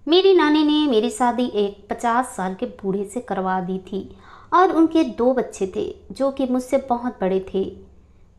मेरी नानी ने मेरी शादी एक 50 साल के बूढ़े से करवा दी थी और उनके 2 बच्चे थे जो कि मुझसे बहुत बड़े थे।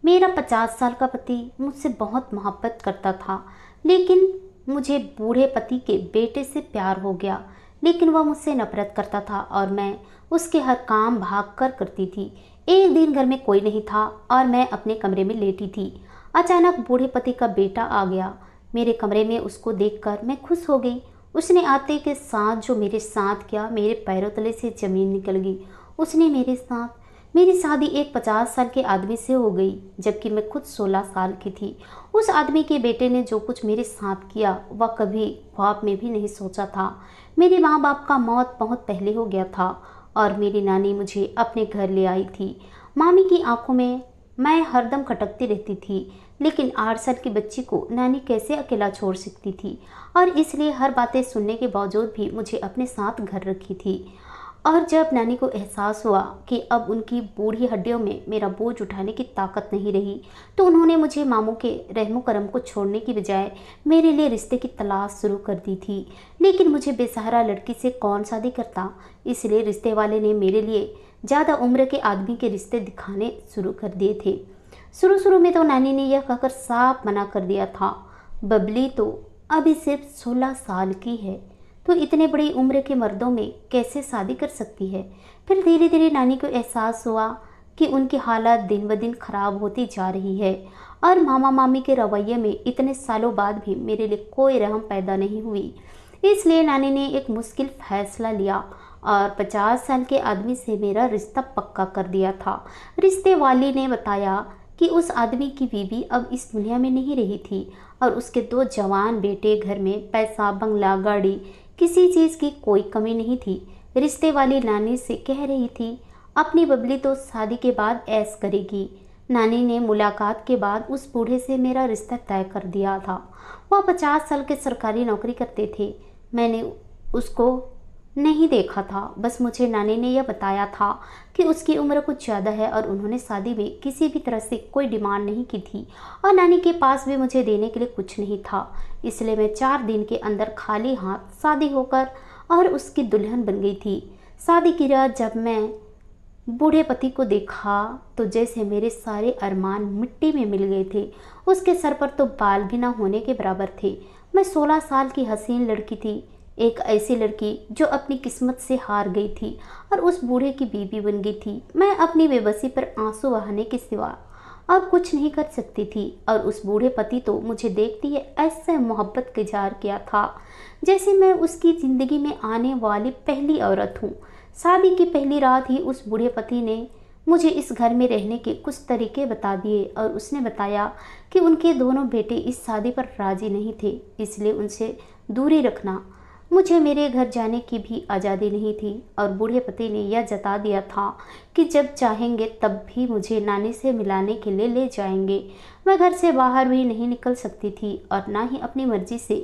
मेरा 50 साल का पति मुझसे बहुत मोहब्बत करता था, लेकिन मुझे बूढ़े पति के बेटे से प्यार हो गया। लेकिन वह मुझसे नफरत करता था और मैं उसके हर काम भाग कर करती थी। एक दिन घर में कोई नहीं था और मैं अपने कमरे में लेटी थी। अचानक बूढ़े पति का बेटा आ गया। मेरे कमरे में उसको देखकर मैं खुश हो गई। उसने आते के साथ जो मेरे साथ किया, मेरे पैरों तले से ज़मीन निकल गई। उसने मेरे साथ मेरी शादी एक 50 साल के आदमी से हो गई, जबकि मैं खुद 16 साल की थी। उस आदमी के बेटे ने जो कुछ मेरे साथ किया वह कभी ख्वाब में भी नहीं सोचा था। मेरे माँ बाप का मौत बहुत पहले हो गया था और मेरी नानी मुझे अपने घर ले आई थी। मामी की आंखों में मैं हरदम खटकती रहती थी, लेकिन 8 साल की बच्ची को नानी कैसे अकेला छोड़ सकती थी, और इसलिए हर बातें सुनने के बावजूद भी मुझे अपने साथ घर रखी थी। और जब नानी को एहसास हुआ कि अब उनकी बूढ़ी हड्डियों में मेरा बोझ उठाने की ताकत नहीं रही, तो उन्होंने मुझे मामू के रहमो करम को छोड़ने की बजाय मेरे लिए रिश्ते की तलाश शुरू कर दी थी। लेकिन मुझे बेसहारा लड़की से कौन शादी करता, इसलिए रिश्ते वाले ने मेरे लिए ज़्यादा उम्र के आदमी के रिश्ते दिखाने शुरू कर दिए थे। शुरू शुरू में तो नानी ने यह कहकर साफ मना कर दिया था, बबली तो अभी सिर्फ 16 साल की है, तो इतने बड़ी उम्र के मर्दों में कैसे शादी कर सकती है। फिर धीरे धीरे नानी को एहसास हुआ कि उनकी हालत दिन ब दिन खराब होती जा रही है और मामा मामी के रवैये में इतने सालों बाद भी मेरे लिए कोई रहम पैदा नहीं हुई। इसलिए नानी ने एक मुश्किल फैसला लिया और 50 साल के आदमी से मेरा रिश्ता पक्का कर दिया था। रिश्ते वाली ने बताया कि उस आदमी की बीवी अब इस दुनिया में नहीं रही थी और उसके 2 जवान बेटे, घर में पैसा, बंगला, गाड़ी, किसी चीज़ की कोई कमी नहीं थी। रिश्ते वाली नानी से कह रही थी, अपनी बबली तो शादी के बाद ऐश करेगी। नानी ने मुलाकात के बाद उस बूढ़े से मेरा रिश्ता तय कर दिया था। वह 50 साल के सरकारी नौकरी करते थे। मैंने उसको नहीं देखा था, बस मुझे नानी ने यह बताया था कि उसकी उम्र कुछ ज़्यादा है और उन्होंने शादी में किसी भी तरह से कोई डिमांड नहीं की थी और नानी के पास भी मुझे देने के लिए कुछ नहीं था। इसलिए मैं 4 दिन के अंदर खाली हाथ शादी होकर और उसकी दुल्हन बन गई थी। शादी की रात जब मैं बूढ़े पति को देखा तो जैसे मेरे सारे अरमान मिट्टी में मिल गए थे। उसके सर पर तो बाल भी ना होने के बराबर थे। मैं 16 साल की हसीन लड़की थी, एक ऐसी लड़की जो अपनी किस्मत से हार गई थी और उस बूढ़े की बीवी बन गई थी। मैं अपनी बेबसी पर आंसू बहाने के सिवा और कुछ नहीं कर सकती थी और उस बूढ़े पति तो मुझे देखते ही ऐसे मोहब्बत का इजहार किया था जैसे मैं उसकी ज़िंदगी में आने वाली पहली औरत हूँ। शादी की पहली रात ही उस बूढ़े पति ने मुझे इस घर में रहने के कुछ तरीके बता दिए और उसने बताया कि उनके दोनों बेटे इस शादी पर राजी नहीं थे, इसलिए उनसे दूरी रखना। मुझे मेरे घर जाने की भी आज़ादी नहीं थी और बूढ़े पति ने यह जता दिया था कि जब चाहेंगे तब भी मुझे नानी से मिलाने के लिए ले जाएंगे। मैं घर से बाहर भी नहीं निकल सकती थी और ना ही अपनी मर्जी से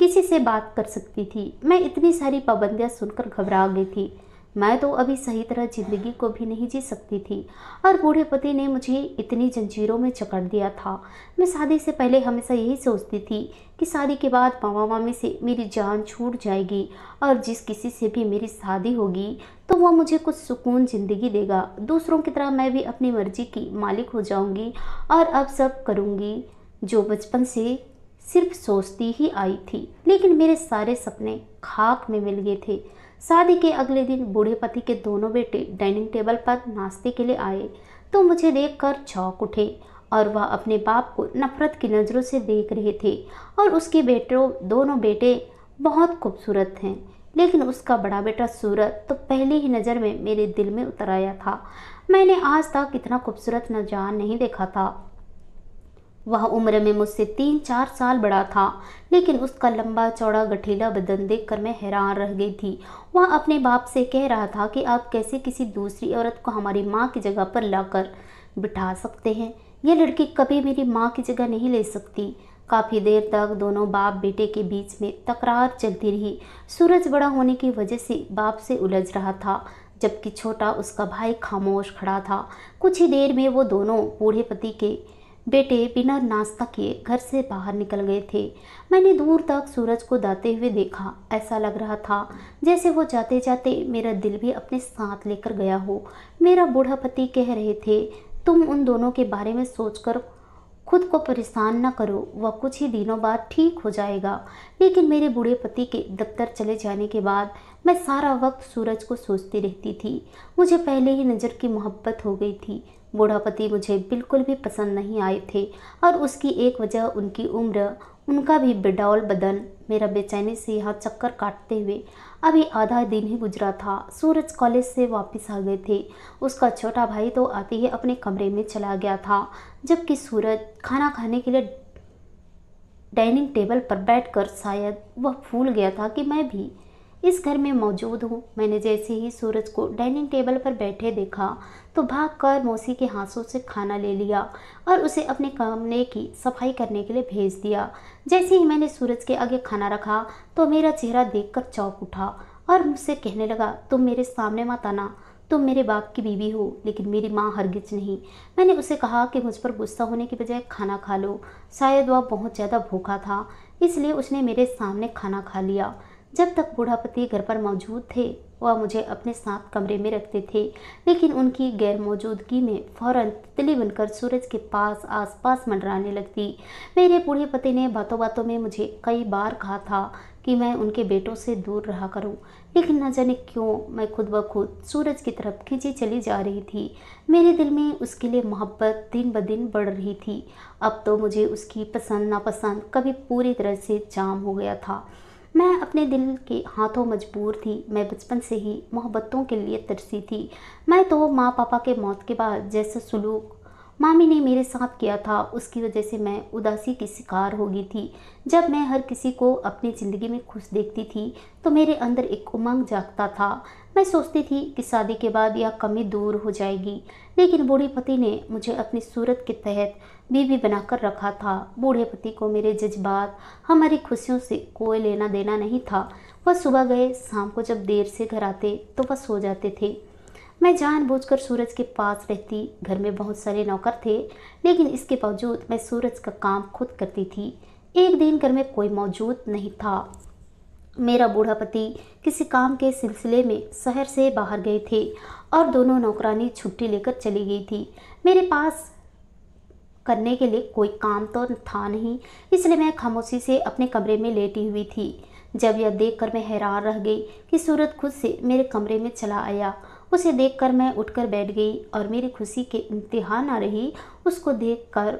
किसी से बात कर सकती थी। मैं इतनी सारी पाबंदियां सुनकर घबरा गई थी। मैं तो अभी सही तरह ज़िंदगी को भी नहीं जी सकती थी और बूढ़े पति ने मुझे इतनी जंजीरों में जकड़ दिया था। मैं शादी से पहले हमेशा यही सोचती थी कि शादी के बाद मामा मामी से मेरी जान छूट जाएगी और जिस किसी से भी मेरी शादी होगी तो वह मुझे कुछ सुकून ज़िंदगी देगा। दूसरों की तरह मैं भी अपनी मर्जी की मालिक हो जाऊंगी और अब सब करूंगी जो बचपन से सिर्फ सोचती ही आई थी। लेकिन मेरे सारे सपने खाक में मिल गए थे। शादी के अगले दिन बूढ़े पति के दोनों बेटे डाइनिंग टेबल पर नाश्ते के लिए आए तो मुझे देखकर चौंक उठे और वह अपने बाप को नफरत की नज़रों से देख रहे थे। और उसके दोनों बेटे बहुत खूबसूरत थे, लेकिन उसका बड़ा बेटा सूरत तो पहली ही नज़र में मेरे दिल में उतर आया था। मैंने आज तक इतना खूबसूरत नौजवान नहीं देखा था। वह उम्र में मुझसे 3-4 साल बड़ा था, लेकिन उसका लंबा चौड़ा गठीला बदन देखकर मैं हैरान रह गई थी। वह अपने बाप से कह रहा था कि आप कैसे किसी दूसरी औरत को हमारी माँ की जगह पर लाकर बिठा सकते हैं। यह लड़की कभी मेरी माँ की जगह नहीं ले सकती। काफ़ी देर तक दोनों बाप बेटे के बीच में तकरार चलती रही। सूरज बड़ा होने की वजह से बाप से उलझ रहा था, जबकि छोटा उसका भाई खामोश खड़ा था। कुछ ही देर में वो दोनों बूढ़े पति के बेटे बिना नाश्ता किए घर से बाहर निकल गए थे। मैंने दूर तक सूरज को जाते हुए देखा। ऐसा लग रहा था जैसे वो जाते जाते मेरा दिल भी अपने साथ लेकर गया हो। मेरा बूढ़ा पति कह रहे थे, तुम उन दोनों के बारे में सोचकर खुद को परेशान न करो, वह कुछ ही दिनों बाद ठीक हो जाएगा। लेकिन मेरे बूढ़े पति के दफ्तर चले जाने के बाद मैं सारा वक्त सूरज को सोचती रहती थी। मुझे पहले ही नज़र की मोहब्बत हो गई थी। बूढ़ा पति मुझे बिल्कुल भी पसंद नहीं आए थे और उसकी एक वजह उनकी उम्र, उनका भी बेडौल बदन। मेरा बेचैनी से यहाँ चक्कर काटते हुए अभी आधा दिन ही गुजरा था। सूरज कॉलेज से वापस आ गए थे। उसका छोटा भाई तो आते ही अपने कमरे में चला गया था, जबकि सूरज खाना खाने के लिए डाइनिंग टेबल पर बैठकर शायद वह भूल गया था कि मैं भी इस घर में मौजूद हूँ। मैंने जैसे ही सूरज को डाइनिंग टेबल पर बैठे देखा तो भागकर मौसी के हाथों से खाना ले लिया और उसे अपने कमरे की सफाई करने के लिए भेज दिया। जैसे ही मैंने सूरज के आगे खाना रखा तो मेरा चेहरा देखकर चौंक उठा और मुझसे कहने लगा, तुम मेरे सामने मत आना, तुम मेरे बाप की बीवी हो लेकिन मेरी माँ हरगिज नहीं। मैंने उसे कहा कि मुझ पर गुस्सा होने की बजाय खाना खा लो। शायद वह बहुत ज़्यादा भूखा था, इसलिए उसने मेरे सामने खाना खा लिया। जब तक बूढ़ा पति घर पर मौजूद थे वह मुझे अपने साथ कमरे में रखते थे, लेकिन उनकी गैर मौजूदगी में फ़ौरन तितली बनकर सूरज के पास आसपास मंडराने लगती। मेरे बूढ़े पति ने बातों बातों में मुझे कई बार कहा था कि मैं उनके बेटों से दूर रहा करूं, लेकिन न जाने क्यों मैं खुद ब खुद सूरज की तरफ खींची चली जा रही थी। मेरे दिल में उसके लिए मोहब्बत दिन ब दिन बढ़ रही थी। अब तो मुझे उसकी पसंद नापसंद कभी पूरी तरह से जाम हो गया था। मैं अपने दिल के हाथों मजबूर थी। मैं बचपन से ही मोहब्बतों के लिए तरसी थी। मैं तो माँ पापा के मौत के बाद जैसा सुलूक मामी ने मेरे साथ किया था उसकी वजह से मैं उदासी की शिकार हो गई थी। जब मैं हर किसी को अपनी ज़िंदगी में खुश देखती थी तो मेरे अंदर एक उमंग जागता था। मैं सोचती थी कि शादी के बाद यह कमी दूर हो जाएगी, लेकिन बूढ़े पति ने मुझे अपनी सूरत के तहत बीवी बनाकर रखा था। बूढ़े पति को मेरे जज्बात, हमारी खुशियों से कोई लेना देना नहीं था। वह सुबह गए, शाम को जब देर से घर आते तो वह सो जाते थे। मैं जानबूझकर सूरज के पास रहती। घर में बहुत सारे नौकर थे, लेकिन इसके बावजूद मैं सूरज का काम खुद करती थी। एक दिन घर में कोई मौजूद नहीं था। मेरा बूढ़ा पति किसी काम के सिलसिले में शहर से बाहर गए थे और दोनों नौकरानी छुट्टी लेकर चली गई थी। मेरे पास करने के लिए कोई काम तो था नहीं, इसलिए मैं खामोशी से अपने कमरे में लेटी हुई थी। जब यह देखकर मैं हैरान रह गई कि सूरज खुद से मेरे कमरे में चला आया। उसे देखकर मैं उठकर बैठ गई और मेरी खुशी के इंतहा न रही। उसको देखकर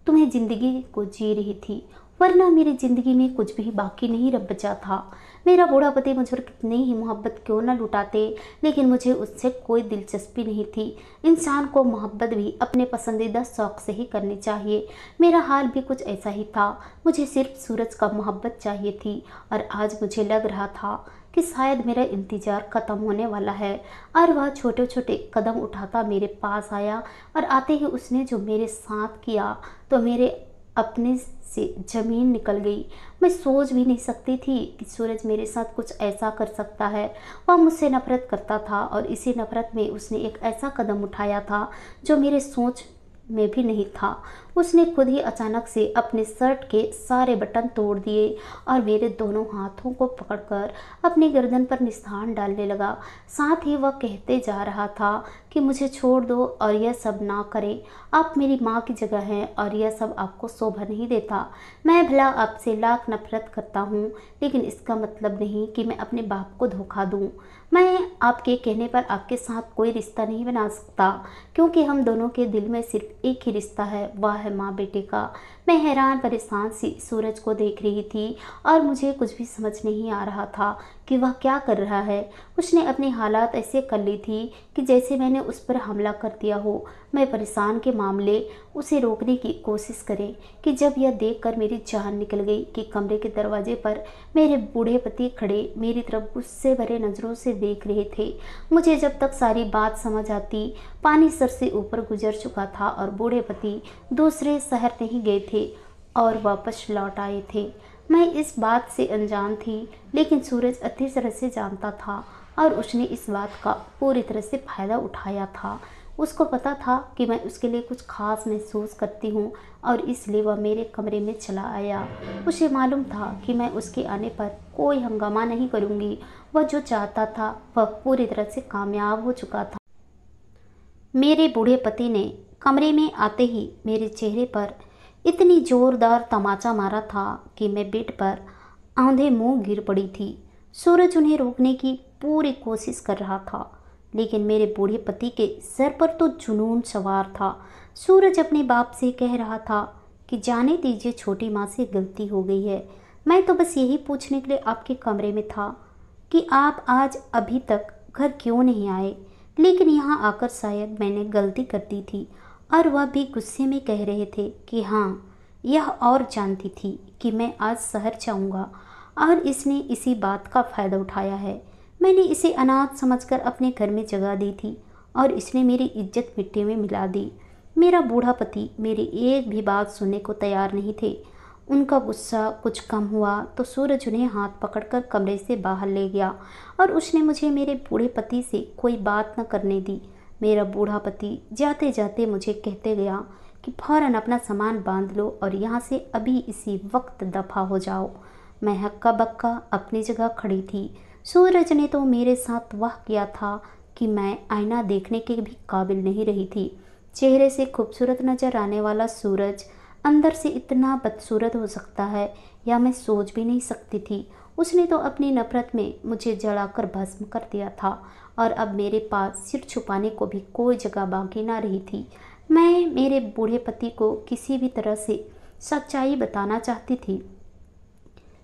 तुम्हें ज़िंदगी को जी रही थी, वरना मेरी ज़िंदगी में कुछ भी बाकी नहीं रह बचा था। मेरा बूढ़ा पति मुझ पर कितनी ही मोहब्बत क्यों न लुटाते, लेकिन मुझे उससे कोई दिलचस्पी नहीं थी। इंसान को मोहब्बत भी अपने पसंदीदा शौक़ से ही करनी चाहिए। मेरा हाल भी कुछ ऐसा ही था। मुझे सिर्फ सूरज का मोहब्बत चाहिए थी और आज मुझे लग रहा था कि शायद मेरा इंतज़ार ख़त्म होने वाला है। और वह छोटे छोटे कदम उठाता मेरे पास आया और आते ही उसने जो मेरे साथ किया तो मेरे अपने से ज़मीन निकल गई। मैं सोच भी नहीं सकती थी कि सूरज मेरे साथ कुछ ऐसा कर सकता है। वह मुझसे नफ़रत करता था और इसी नफ़रत में उसने एक ऐसा कदम उठाया था जो मेरे सोच में भी नहीं था। उसने खुद ही अचानक से अपने शर्ट के सारे बटन तोड़ दिए और मेरे दोनों हाथों को पकड़कर अपनी गर्दन पर निशान डालने लगा। साथ ही वह कहते जा रहा था कि मुझे छोड़ दो और यह सब ना करें। आप मेरी माँ की जगह हैं और यह सब आपको शोभा नहीं देता। मैं भला आपसे लाख नफरत करता हूँ, लेकिन इसका मतलब नहीं कि मैं अपने बाप को धोखा दूँ। मैं आपके कहने पर आपके साथ कोई रिश्ता नहीं बना सकता, क्योंकि हम दोनों के दिल में सिर्फ एक ही रिश्ता है, वह है माँ बेटे का। मैं हैरान परेशान सी सूरज को देख रही थी और मुझे कुछ भी समझ नहीं आ रहा था कि वह क्या कर रहा है। उसने अपनी हालात ऐसे कर ली थी कि जैसे मैंने उस पर हमला कर दिया हो। मैं परेशान के मामले उसे रोकने की कोशिश करे कि जब यह देखकर मेरी जान निकल गई कि कमरे के दरवाजे पर मेरे बूढ़े पति खड़े मेरी तरफ गुस्से भरे नज़रों से देख रहे थे। मुझे जब तक सारी बात समझ आती, पानी सर से ऊपर गुजर चुका था और बूढ़े पति दूसरे शहर नहीं गए थे और वापस लौट आए थे। मैं इस बात से अनजान थी, लेकिन सूरज अच्छी तरह से जानता था और उसने इस बात का पूरी तरह से फ़ायदा उठाया था। उसको पता था कि मैं उसके लिए कुछ खास महसूस करती हूँ और इसलिए वह मेरे कमरे में चला आया। उसे मालूम था कि मैं उसके आने पर कोई हंगामा नहीं करूँगी। वह जो चाहता था वह पूरी तरह से कामयाब हो चुका था। मेरे बूढ़े पति ने कमरे में आते ही मेरे चेहरे पर इतनी जोरदार तमाचा मारा था कि मैं बेड पर आंधे मुंह गिर पड़ी थी। सूरज उन्हें रोकने की पूरी कोशिश कर रहा था, लेकिन मेरे बूढ़े पति के सर पर तो जुनून सवार था। सूरज अपने बाप से कह रहा था कि जाने दीजिए, छोटी माँ से गलती हो गई है। मैं तो बस यही पूछने के लिए आपके कमरे में था कि आप आज अभी तक घर क्यों नहीं आए, लेकिन यहाँ आकर शायद मैंने गलती कर दी थी। और वह भी गुस्से में कह रहे थे कि हाँ, यह और जानती थी कि मैं आज शहर जाऊँगा और इसने इसी बात का फ़ायदा उठाया है। मैंने इसे अनाथ समझकर अपने घर में जगह दी थी और इसने मेरी इज्जत मिट्टी में मिला दी। मेरा बूढ़ा पति मेरी एक भी बात सुनने को तैयार नहीं थे। उनका गुस्सा कुछ कम हुआ तो सूरज उन्हें हाथ पकड़कर कमरे से बाहर ले गया और उसने मुझे मेरे बूढ़े पति से कोई बात न करने दी। मेरा बूढ़ा पति जाते जाते मुझे कहते गया कि फ़ौरन अपना सामान बांध लो और यहाँ से अभी इसी वक्त दफ़ा हो जाओ। मैं हक्का बक्का अपनी जगह खड़ी थी। सूरज ने तो मेरे साथ वह किया था कि मैं आईना देखने के भी काबिल नहीं रही थी। चेहरे से खूबसूरत नज़र आने वाला सूरज अंदर से इतना बदसूरत हो सकता है, या मैं सोच भी नहीं सकती थी। उसने तो अपनी नफ़रत में मुझे जलाकर भस्म कर दिया था और अब मेरे पास सिर छुपाने को भी कोई जगह बाकी ना रही थी। मैं मेरे बूढ़े पति को किसी भी तरह से सच्चाई बताना चाहती थी,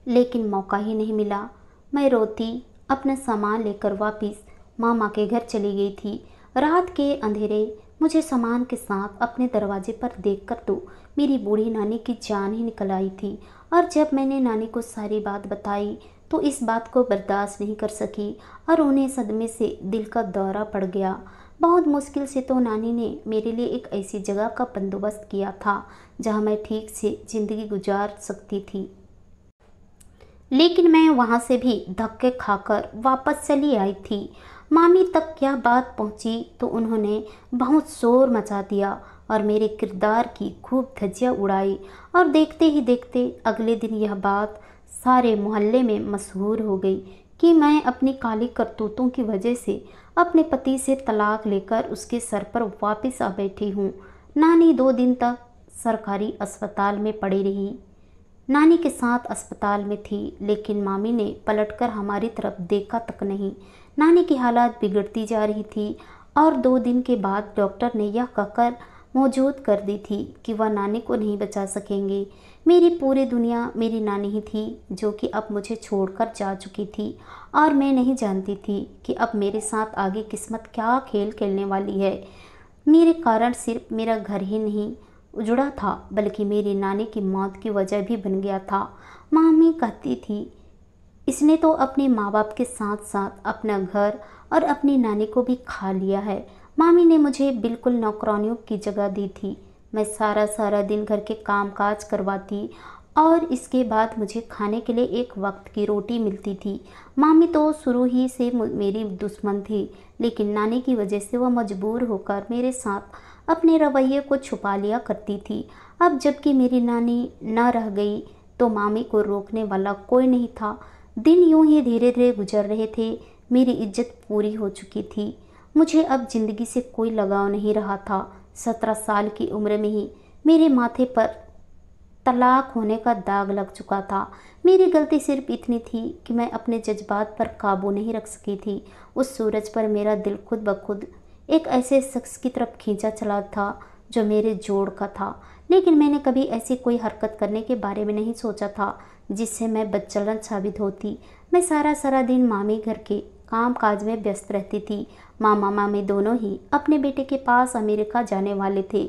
लेकिन मौका ही नहीं मिला। मैं रोती अपना सामान लेकर वापस मामा के घर चली गई थी। रात के अंधेरे मुझे सामान के साथ अपने दरवाजे पर देखकर तो मेरी बूढ़ी नानी की जान ही निकल आई थी। और जब मैंने नानी को सारी बात बताई तो इस बात को बर्दाश्त नहीं कर सकी और उन्हें सदमे से दिल का दौरा पड़ गया। बहुत मुश्किल से तो नानी ने मेरे लिए एक ऐसी जगह का बंदोबस्त किया था जहाँ मैं ठीक से ज़िंदगी गुजार सकती थी, लेकिन मैं वहाँ से भी धक्के खाकर वापस चली आई थी। मामी तक क्या बात पहुँची तो उन्होंने बहुत शोर मचा दिया और मेरे किरदार की खूब धज्जियाँ उड़ाई और देखते ही देखते अगले दिन यह बात सारे मोहल्ले में मशहूर हो गई कि मैं अपनी काली करतूतों की वजह से अपने पति से तलाक लेकर उसके सर पर वापस आ बैठी हूँ। नानी 2 दिन तक सरकारी अस्पताल में पड़ी रही। नानी के साथ अस्पताल में थी, लेकिन मामी ने पलटकर हमारी तरफ देखा तक नहीं। नानी की हालत बिगड़ती जा रही थी और 2 दिन के बाद डॉक्टर ने यह कहकर मौजूद कर दी थी कि वह नानी को नहीं बचा सकेंगे। मेरी पूरी दुनिया मेरी नानी ही थी, जो कि अब मुझे छोड़कर जा चुकी थी और मैं नहीं जानती थी कि अब मेरे साथ आगे किस्मत क्या खेल खेलने वाली है। मेरे कारण सिर्फ मेरा घर ही नहीं उजड़ा था, बल्कि मेरी नानी की मौत की वजह भी बन गया था। मामी कहती थी इसने तो अपने माँ बाप के साथ साथ अपना घर और अपनी नानी को भी खा लिया है। मामी ने मुझे बिल्कुल नौकरानियों की जगह दी थी। मैं सारा दिन घर के काम काज करवाती और इसके बाद मुझे खाने के लिए एक वक्त की रोटी मिलती थी। मामी तो शुरू ही से मेरी दुश्मन थी, लेकिन नानी की वजह से वह मजबूर होकर मेरे साथ अपने रवैये को छुपा लिया करती थी। अब जबकि मेरी नानी न रह गई तो मामी को रोकने वाला कोई नहीं था। दिन यूं ही धीरे धीरे गुजर रहे थे। मेरी इज्जत पूरी हो चुकी थी। मुझे अब ज़िंदगी से कोई लगाव नहीं रहा था। 17 साल की उम्र में ही मेरे माथे पर तलाक होने का दाग लग चुका था। मेरी गलती सिर्फ इतनी थी कि मैं अपने जज्बात पर काबू नहीं रख सकी थी। उस सूरज पर मेरा दिल खुद ब खुद एक ऐसे शख्स की तरफ खींचा चला था जो मेरे जोड़ का था, लेकिन मैंने कभी ऐसी कोई हरकत करने के बारे में नहीं सोचा था जिससे मैं बदचलन साबित होती। मैं सारा दिन मामी घर के काम काज में व्यस्त रहती थी। मामा मामी दोनों ही अपने बेटे के पास अमेरिका जाने वाले थे।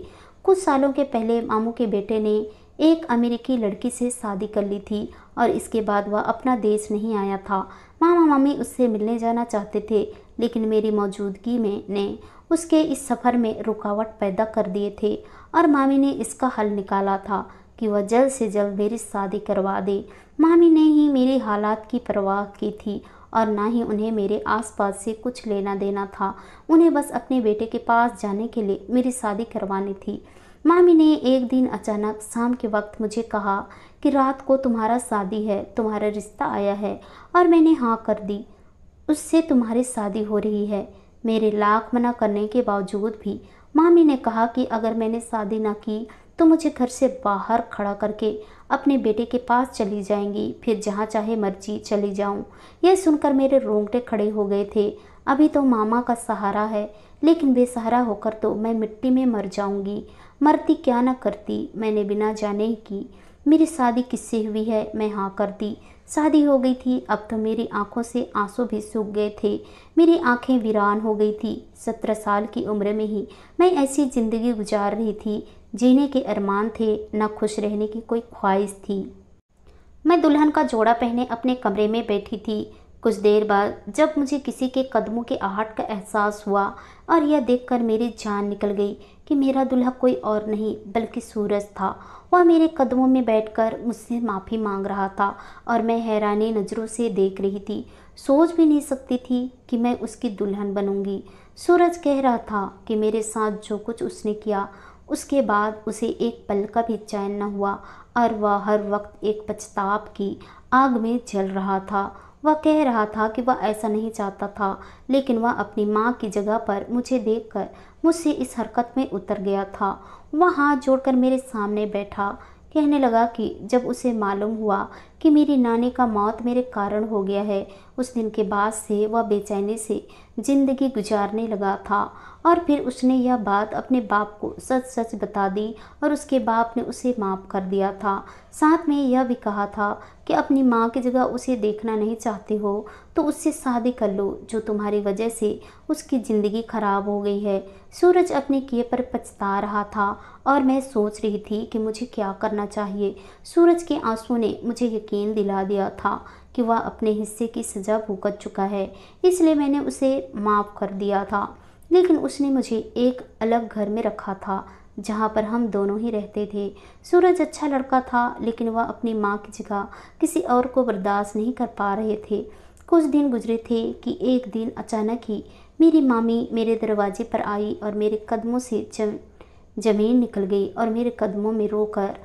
कुछ सालों के पहले मामू के बेटे ने एक अमेरिकी लड़की से शादी कर ली थी और इसके बाद वह अपना देश नहीं आया था। मामा मामी उससे मिलने जाना चाहते थे, लेकिन मेरी मौजूदगी में ने उसके इस सफ़र में रुकावट पैदा कर दिए थे और मामी ने इसका हल निकाला था कि वह जल्द से जल्द मेरी शादी करवा दे। मामी ने ही मेरी हालात की परवाह की थी और ना ही उन्हें मेरे आसपास से कुछ लेना देना था। उन्हें बस अपने बेटे के पास जाने के लिए मेरी शादी करवानी थी। मामी ने एक दिन अचानक शाम के वक्त मुझे कहा कि रात को तुम्हारा शादी है, तुम्हारा रिश्ता आया है। और मैंने हाँ कर दी। उससे तुम्हारी शादी हो रही है। मेरे लाख मना करने के बावजूद भी मामी ने कहा कि अगर मैंने शादी ना की तो मुझे घर से बाहर खड़ा करके अपने बेटे के पास चली जाएंगी, फिर जहाँ चाहे मर्जी चली जाऊँ। यह सुनकर मेरे रोंगटे खड़े हो गए थे। अभी तो मामा का सहारा है, लेकिन बेसहारा होकर तो मैं मिट्टी में मर जाऊंगी। मरती क्या न करती, मैंने बिना जाने ही की। मेरी शादी किससे हुई है, मैं हाँ कर दी। शादी हो गई थी। अब तो मेरी आंखों से आंसू भी सूख गए थे। मेरी आंखें वीरान हो गई थी। 17 साल की उम्र में ही मैं ऐसी ज़िंदगी गुजार रही थी। जीने के अरमान थे, न खुश रहने की कोई ख्वाहिश थी। मैं दुल्हन का जोड़ा पहने अपने कमरे में बैठी थी। कुछ देर बाद जब मुझे किसी के कदमों के आहट का एहसास हुआ और यह देखकर मेरी जान निकल गई कि मेरा दूल्हा कोई और नहीं बल्कि सूरज था। वह मेरे कदमों में बैठकर मुझसे माफ़ी मांग रहा था और मैं हैरानी नज़रों से देख रही थी। सोच भी नहीं सकती थी कि मैं उसकी दुल्हन बनूंगी। सूरज कह रहा था कि मेरे साथ जो कुछ उसने किया उसके बाद उसे एक पल का भी चैन न हुआ और वह हर वक्त एक पछताव की आग में जल रहा था। वह कह रहा था कि वह ऐसा नहीं चाहता था, लेकिन वह अपनी माँ की जगह पर मुझे देखकर मुझसे इस हरकत में उतर गया था। वह हाथ जोड़कर मेरे सामने बैठा, कहने लगा कि जब उसे मालूम हुआ कि मेरी नानी का मौत मेरे कारण हो गया है, उस दिन के बाद से वह बेचैनी से ज़िंदगी गुजारने लगा था। और फिर उसने यह बात अपने बाप को सच सच बता दी और उसके बाप ने उसे माफ़ कर दिया था। साथ में यह भी कहा था कि अपनी माँ की जगह उसे देखना नहीं चाहते हो तो उससे शादी कर लो, जो तुम्हारी वजह से उसकी ज़िंदगी खराब हो गई है। सूरज अपने किए पर पछता रहा था और मैं सोच रही थी कि मुझे क्या करना चाहिए। सूरज के आंसू ने मुझे यकीन दिला दिया था कि वह अपने हिस्से की सज़ा भुगत चुका है, इसलिए मैंने उसे माफ़ कर दिया था। लेकिन उसने मुझे एक अलग घर में रखा था जहाँ पर हम दोनों ही रहते थे। सूरज अच्छा लड़का था, लेकिन वह अपनी माँ की जगह किसी और को बर्दाश्त नहीं कर पा रहे थे। कुछ दिन गुजरे थे कि एक दिन अचानक ही मेरी मामी मेरे दरवाजे पर आई और मेरे कदमों से ज़मीन निकल गई और मेरे कदमों में रोकर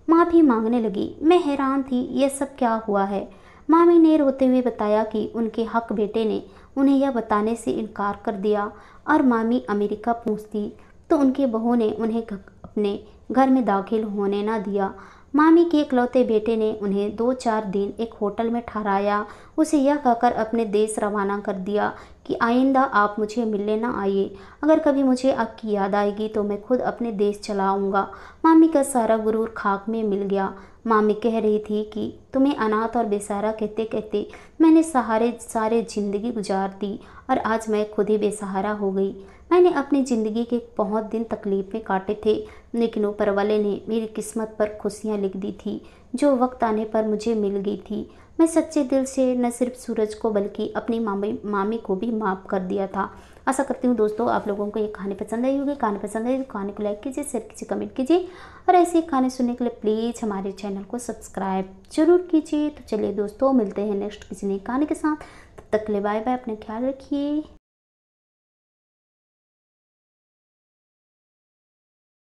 माफ़ी मांगने लगी। मैं हैरान थी, यह सब क्या हुआ है। मामी ने रोते हुए बताया कि उनके हक बेटे ने उन्हें यह बताने से इनकार कर दिया और मामी अमेरिका पहुंचती तो उनके बहू ने उन्हें अपने घर में दाखिल होने ना दिया। मामी के इकलौते बेटे ने उन्हें 2-4 दिन एक होटल में ठहराया। उसे यह कहकर अपने देश रवाना कर दिया कि आइंदा आप मुझे मिलने ना आइए। अगर कभी मुझे आपकी याद आएगी तो मैं खुद अपने देश चला आऊँगा। मामी का सारा गुरूर खाक में मिल गया। मामी कह रही थी कि तुम्हें अनाथ और बेसहारा कहते कहते मैंने सारे ज़िंदगी गुजार दी और आज मैं खुद ही बेसहारा हो गई। मैंने अपनी ज़िंदगी के बहुत दिन तकलीफ में काटे थे, लेकिन ऊपर वाले ने मेरी किस्मत पर खुशियाँ लिख दी थी जो वक्त आने पर मुझे मिल गई थी। मैं सच्चे दिल से न सिर्फ सूरज को बल्कि अपनी मामी को भी माफ़ कर दिया था। आशा करती हूँ दोस्तों आप लोगों को ये कहानी पसंद आई होगी। कहानी पसंद आई तो कहानी को लाइक कीजिए, शेयर कीजिए, कमेंट कीजिए और ऐसी कहानी सुनने के लिए प्लीज़ हमारे चैनल को सब्सक्राइब जरूर कीजिए। तो चलिए दोस्तों मिलते हैं नेक्स्ट किसी नई कहानी के साथ। तब तक के लिए बाय बाय, अपना ख्याल रखिए।